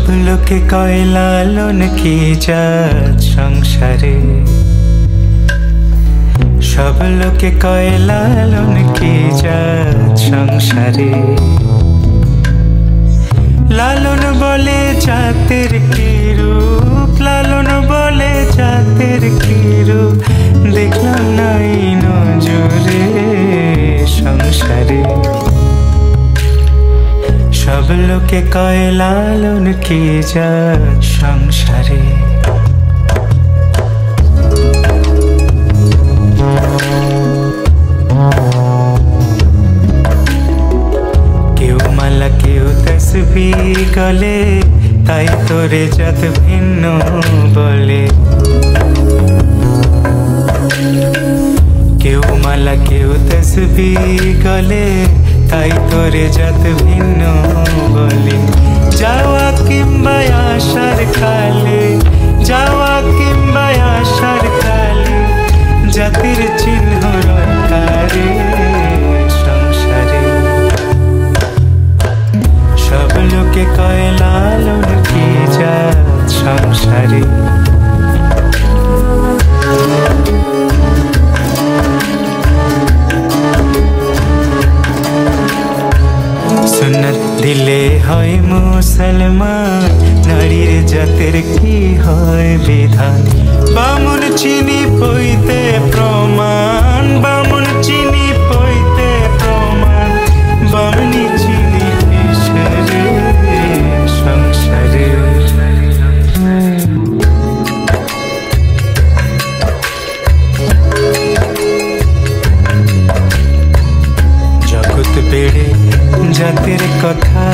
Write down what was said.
সব লোকে কয় লালন কি জাত সংসারে, সব লোকে কয় লালন কি জাত সংসারে। লালন বলে জাতের কি রূপ, লালন বলে জাতের কি রূপ, দেখলাম নাই নজরে সংসারে। সব লোকে কয় লালন কি জাত সংসারে। কেউ মালা কেউ তসবিহ গলে, তাই তোরে জাত ভিন্ন বলে। কেউ মালা কেউ তসবিহ গলে, তাই তোরে জাত ভিন্ন বলে। যাওয়া কিংবা আসার কালে, যাওয়া কিংবা আসার কালে, জাতির চিহ্ন রক্ষারে সংসারে। সব লোকে কয় লালন কি জাত সংসারে। সুন্নত দিলে হয় মুসলমান, নারীর জাতের কি হয় বিধান। বামুন চিনি পইতে প্রমাণ, বামুন চিনি পইতে প্রমাণ, বামনি চিনি পেশরে সংসারে। জগৎ বেড়ে জাতের কথা,